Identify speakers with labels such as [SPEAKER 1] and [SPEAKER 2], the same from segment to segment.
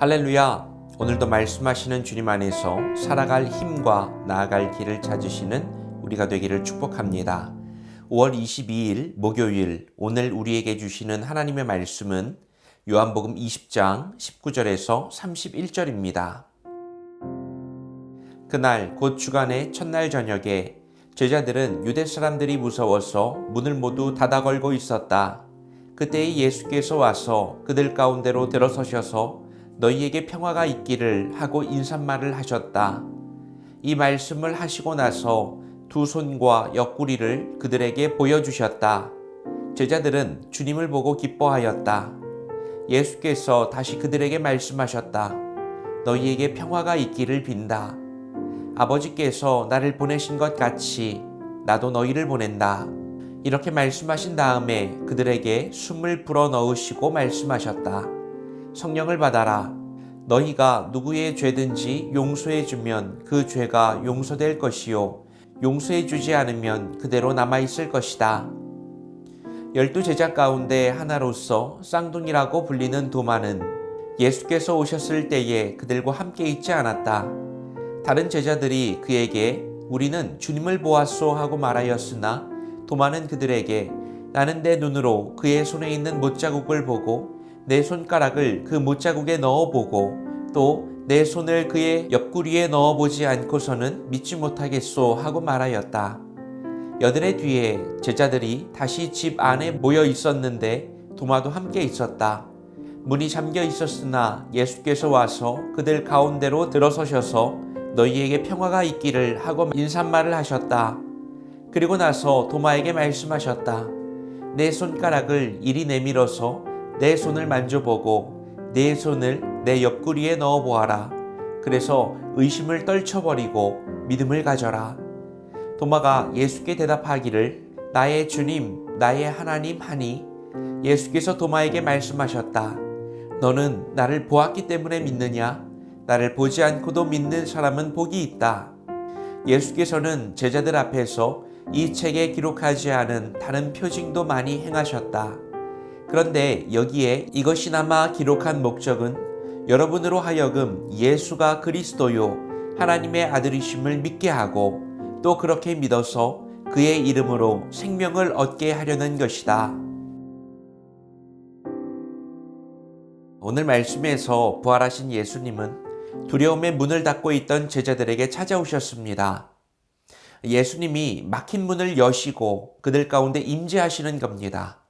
[SPEAKER 1] 할렐루야! 오늘도 말씀하시는 주님 안에서 살아갈 힘과 나아갈 길을 찾으시는 우리가 되기를 축복합니다. 5월 22일 목요일, 오늘 우리에게 주시는 하나님의 말씀은 요한복음 20장 19절에서 31절입니다. 그날 곧 주간의 첫날 저녁에 제자들은 유대 사람들이 무서워서 문을 모두 닫아 걸고 있었다. 그때 예수께서 와서 그들 가운데로 들어서셔서 너희에게 평화가 있기를 하고 인사말을 하셨다. 이 말씀을 하시고 나서 두 손과 옆구리를 그들에게 보여주셨다. 제자들은 주님을 보고 기뻐하였다. 예수께서 다시 그들에게 말씀하셨다. 너희에게 평화가 있기를 빈다. 아버지께서 나를 보내신 것 같이 나도 너희를 보낸다. 이렇게 말씀하신 다음에 그들에게 숨을 불어넣으시고 말씀하셨다. 성령을 받아라. 너희가 누구의 죄든지 용서해주면 그 죄가 용서될 것이요 용서해주지 않으면 그대로 남아있을 것이다. 12제자 가운데 하나로서 쌍둥이라고 불리는 도마는 예수께서 오셨을 때에 그들과 함께 있지 않았다. 다른 제자들이 그에게 우리는 주님을 보았소 하고 말하였으나 도마는 그들에게 나는 내 눈으로 그의 손에 있는 못자국을 보고 내 손가락을 그 못자국에 넣어보고 또 내 손을 그의 옆구리에 넣어보지 않고서는 믿지 못하겠소 하고 말하였다. 여드레 뒤에 제자들이 다시 집 안에 모여 있었는데 도마도 함께 있었다. 문이 잠겨 있었으나 예수께서 와서 그들 가운데로 들어서셔서 너희에게 평화가 있기를 하고 인사말을 하셨다. 그리고 나서 도마에게 말씀하셨다. 내 손가락을 이리 내밀어서 내 손을 만져보고 내 손을 내 옆구리에 넣어보아라. 그래서 의심을 떨쳐버리고 믿음을 가져라. 도마가 예수께 대답하기를 나의 주님, 나의 하나님 하니 예수께서 도마에게 말씀하셨다. 너는 나를 보았기 때문에 믿느냐? 나를 보지 않고도 믿는 사람은 복이 있다. 예수께서는 제자들 앞에서 이 책에 기록하지 않은 다른 표징도 많이 행하셨다. 그런데 여기에 이것이나마 기록한 목적은 여러분으로 하여금 예수가 그리스도요 하나님의 아들이심을 믿게 하고 또 그렇게 믿어서 그의 이름으로 생명을 얻게 하려는 것이다. 오늘 말씀에서 부활하신 예수님은 두려움의 문을 닫고 있던 제자들에게 찾아오셨습니다. 예수님이 막힌 문을 여시고 그들 가운데 임재하시는 겁니다.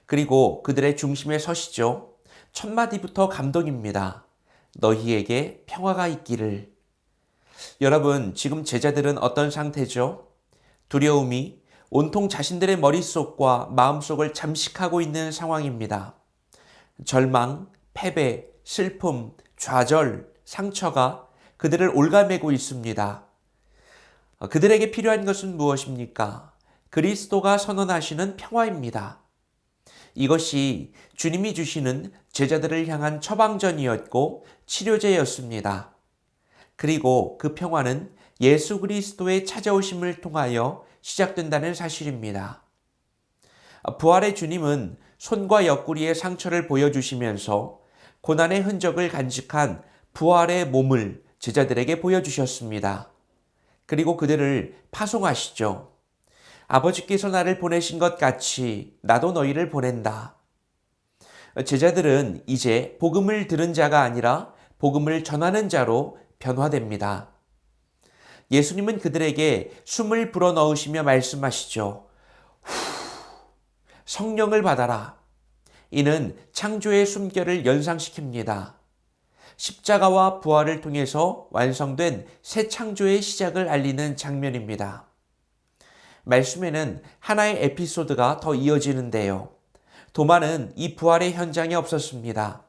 [SPEAKER 1] 그리고 그들의 중심에 서시죠. 첫 마디부터 감동입니다. 너희에게 평화가 있기를. 여러분, 지금 제자들은 어떤 상태죠? 두려움이 온통 자신들의 머릿속과 마음속을 잠식하고 있는 상황입니다. 절망, 패배, 슬픔, 좌절, 상처가 그들을 올가매고 있습니다. 그들에게 필요한 것은 무엇입니까? 그리스도가 선언하시는 평화입니다. 이것이 주님이 주시는 제자들을 향한 처방전이었고 치료제였습니다. 그리고 그 평화는 예수 그리스도의 찾아오심을 통하여 시작된다는 사실입니다. 부활의 주님은 손과 옆구리의 상처를 보여주시면서 고난의 흔적을 간직한 부활의 몸을 제자들에게 보여주셨습니다. 그리고 그들을 파송하시죠. 아버지께서 나를 보내신 것 같이 나도 너희를 보낸다. 제자들은 이제 복음을 들은 자가 아니라 복음을 전하는 자로 변화됩니다. 예수님은 그들에게 숨을 불어넣으시며 말씀하시죠. 성령을 받아라. 이는 창조의 숨결을 연상시킵니다. 십자가와 부활을 통해서 완성된 새 창조의 시작을 알리는 장면입니다. 말씀에는 하나의 에피소드가 더 이어지는데요. 도마는 이 부활의 현장에 없었습니다.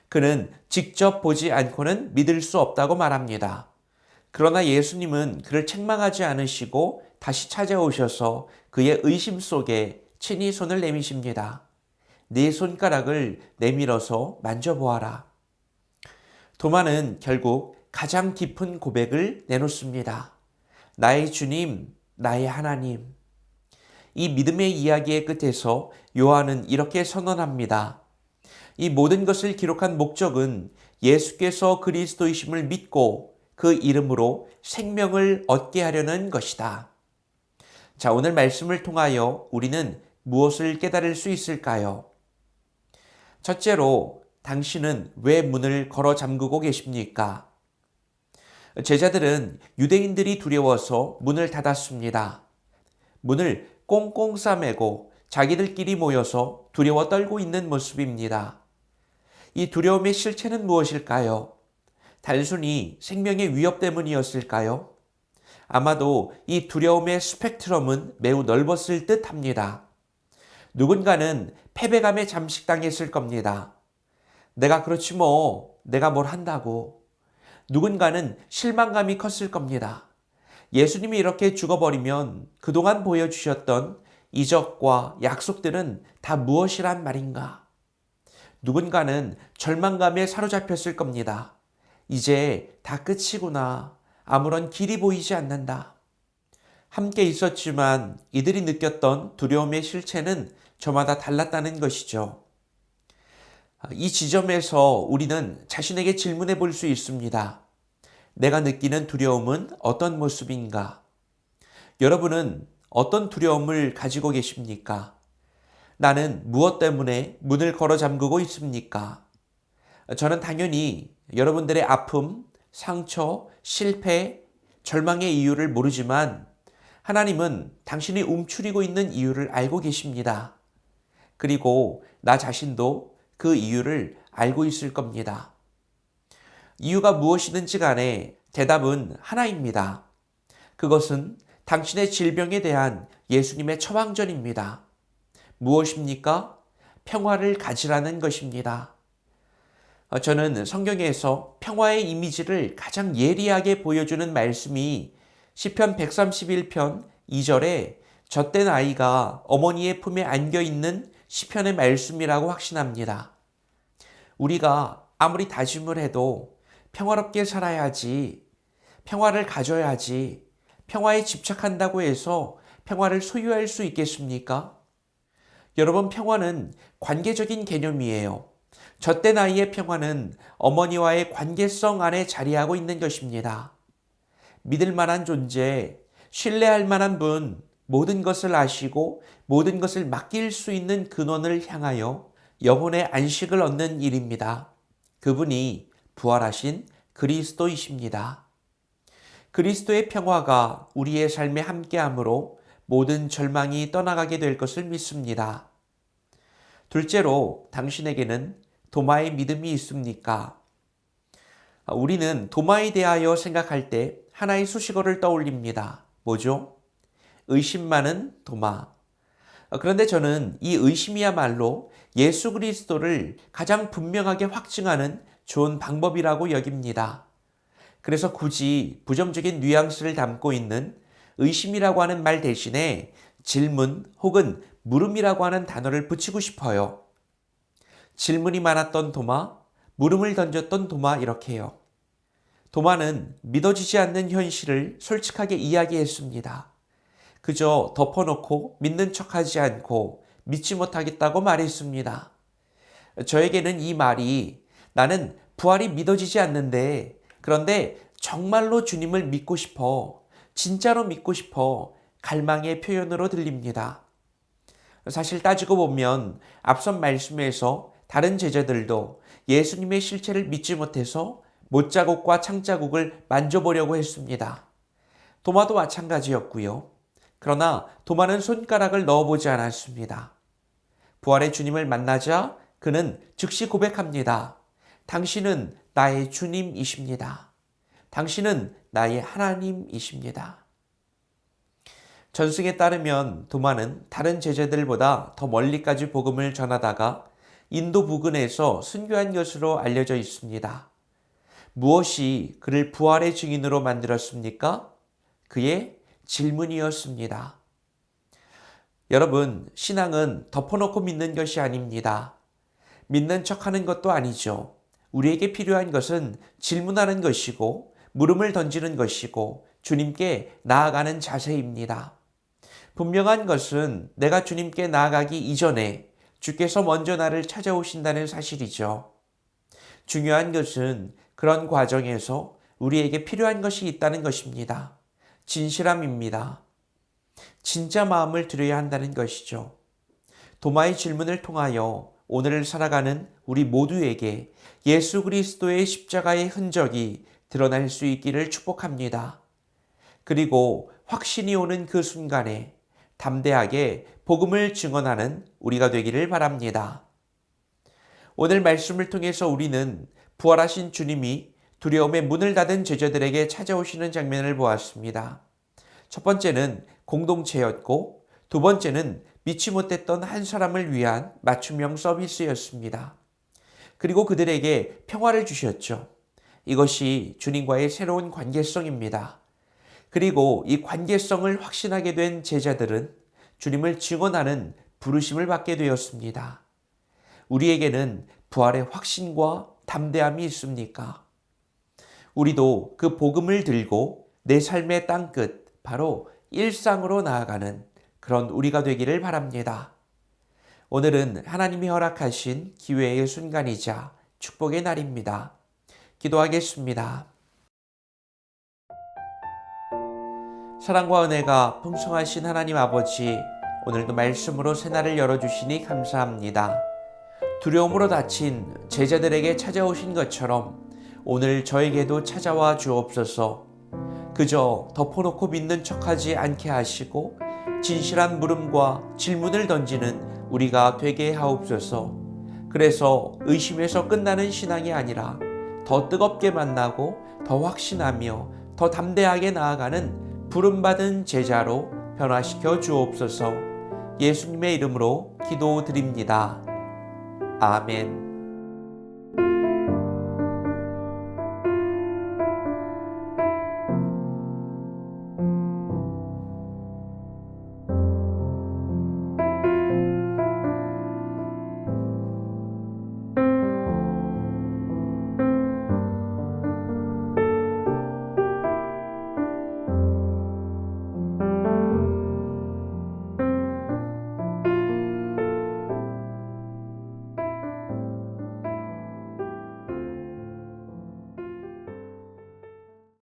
[SPEAKER 1] 그는 직접 보지 않고는 믿을 수 없다고 말합니다. 그러나 예수님은 그를 책망하지 않으시고 다시 찾아오셔서 그의 의심 속에 친히 손을 내미십니다. 네 손가락을 내밀어서 만져보아라. 도마는 결국 가장 깊은 고백을 내놓습니다. 나의 주님, 나의 하나님. 이 믿음의 이야기의 끝에서 요한은 이렇게 선언합니다. 이 모든 것을 기록한 목적은 예수께서 그리스도이심을 믿고 그 이름으로 생명을 얻게 하려는 것이다. 자, 오늘 말씀을 통하여 우리는 무엇을 깨달을 수 있을까요? 첫째로, 당신은 왜 문을 걸어 잠그고 계십니까? 제자들은 유대인들이 두려워서 문을 닫았습니다. 문을 꽁꽁 싸매고 자기들끼리 모여서 두려워 떨고 있는 모습입니다. 이 두려움의 실체는 무엇일까요? 단순히 생명의 위협 때문이었을까요? 아마도 이 두려움의 스펙트럼은 매우 넓었을 듯 합니다. 누군가는 패배감에 잠식당했을 겁니다. 내가 그렇지 뭐, 내가 뭘 한다고. 누군가는 실망감이 컸을 겁니다. 예수님이 이렇게 죽어버리면 그동안 보여주셨던 이적과 약속들은 다 무엇이란 말인가? 누군가는 절망감에 사로잡혔을 겁니다. 이제 다 끝이구나. 아무런 길이 보이지 않는다. 함께 있었지만 이들이 느꼈던 두려움의 실체는 저마다 달랐다는 것이죠. 이 지점에서 우리는 자신에게 질문해 볼 수 있습니다. 내가 느끼는 두려움은 어떤 모습인가? 여러분은 어떤 두려움을 가지고 계십니까? 나는 무엇 때문에 문을 걸어 잠그고 있습니까? 저는 당연히 여러분들의 아픔, 상처, 실패, 절망의 이유를 모르지만 하나님은 당신이 움츠리고 있는 이유를 알고 계십니다. 그리고 나 자신도 그 이유를 알고 있을 겁니다. 이유가 무엇이든지 간에 대답은 하나입니다. 그것은 당신의 질병에 대한 예수님의 처방전입니다. 무엇입니까? 평화를 가지라는 것입니다. 저는 성경에서 평화의 이미지를 가장 예리하게 보여주는 말씀이 시편 131편 2절에 젖된 아이가 어머니의 품에 안겨있는 시편의 말씀이라고 확신합니다. 우리가 아무리 다짐을 해도 평화롭게 살아야지, 평화를 가져야지, 평화에 집착한다고 해서 평화를 소유할 수 있겠습니까? 여러분, 평화는 관계적인 개념이에요. 젖된 아이의 평화는 어머니와의 관계성 안에 자리하고 있는 것입니다. 믿을 만한 존재, 신뢰할 만한 분, 모든 것을 아시고 모든 것을 맡길 수 있는 근원을 향하여 영혼의 안식을 얻는 일입니다. 그분이 부활하신 그리스도이십니다. 그리스도의 평화가 우리의 삶에 함께함으로 모든 절망이 떠나가게 될 것을 믿습니다. 둘째로, 당신에게는 도마의 믿음이 있습니까? 우리는 도마에 대하여 생각할 때 하나의 수식어를 떠올립니다. 뭐죠? 의심 많은 도마. 그런데 저는 이 의심이야말로 예수 그리스도를 가장 분명하게 확증하는 좋은 방법이라고 여깁니다. 그래서 굳이 부정적인 뉘앙스를 담고 있는 의심이라고 하는 말 대신에 질문 혹은 물음이라고 하는 단어를 붙이고 싶어요. 질문이 많았던 도마, 물음을 던졌던 도마 이렇게요. 도마는 믿어지지 않는 현실을 솔직하게 이야기했습니다. 그저 덮어놓고 믿는 척하지 않고 믿지 못하겠다고 말했습니다. 저에게는 이 말이 나는 부활이 믿어지지 않는데 그런데 정말로 주님을 믿고 싶어, 진짜로 믿고 싶어 갈망의 표현으로 들립니다. 사실 따지고 보면 앞선 말씀에서 다른 제자들도 예수님의 실체를 믿지 못해서 못자국과 창자국을 만져보려고 했습니다. 도마도 마찬가지였고요. 그러나 도마는 손가락을 넣어보지 않았습니다. 부활의 주님을 만나자 그는 즉시 고백합니다. 당신은 나의 주님이십니다. 당신은 나의 하나님이십니다. 전승에 따르면 도마는 다른 제자들보다 더 멀리까지 복음을 전하다가 인도 부근에서 순교한 것으로 알려져 있습니다. 무엇이 그를 부활의 증인으로 만들었습니까? 그의 질문이었습니다. 여러분, 신앙은 덮어놓고 믿는 것이 아닙니다. 믿는 척하는 것도 아니죠. 우리에게 필요한 것은 질문하는 것이고 물음을 던지는 것이고 주님께 나아가는 자세입니다. 분명한 것은 내가 주님께 나아가기 이전에 주께서 먼저 나를 찾아오신다는 사실이죠. 중요한 것은 그런 과정에서 우리에게 필요한 것이 있다는 것입니다. 진실함입니다. 진짜 마음을 드려야 한다는 것이죠. 도마의 질문을 통하여 오늘을 살아가는 우리 모두에게 예수 그리스도의 십자가의 흔적이 드러날 수 있기를 축복합니다. 그리고 확신이 오는 그 순간에 담대하게 복음을 증언하는 우리가 되기를 바랍니다. 오늘 말씀을 통해서 우리는 부활하신 주님이 두려움의 문을 닫은 제자들에게 찾아오시는 장면을 보았습니다. 첫 번째는 공동체였고 두 번째는 믿지 못했던 한 사람을 위한 맞춤형 서비스였습니다. 그리고 그들에게 평화를 주셨죠. 이것이 주님과의 새로운 관계성입니다. 그리고 이 관계성을 확신하게 된 제자들은 주님을 증언하는 부르심을 받게 되었습니다. 우리에게는 부활의 확신과 담대함이 있습니까? 우리도 그 복음을 들고 내 삶의 땅끝, 바로 일상으로 나아가는 그런 우리가 되기를 바랍니다. 오늘은 하나님이 허락하신 기회의 순간이자 축복의 날입니다. 기도하겠습니다. 사랑과 은혜가 풍성하신 하나님 아버지, 오늘도 말씀으로 새날을 열어주시니 감사합니다. 두려움으로 다친 제자들에게 찾아오신 것처럼 오늘 저에게도 찾아와 주옵소서. 그저 덮어놓고 믿는 척하지 않게 하시고 진실한 물음과 질문을 던지는 우리가 되게 하옵소서. 그래서 의심에서 끝나는 신앙이 아니라 더 뜨겁게 만나고 더 확신하며 더 담대하게 나아가는 부름받은 제자로 변화시켜 주옵소서. 예수님의 이름으로 기도드립니다. 아멘.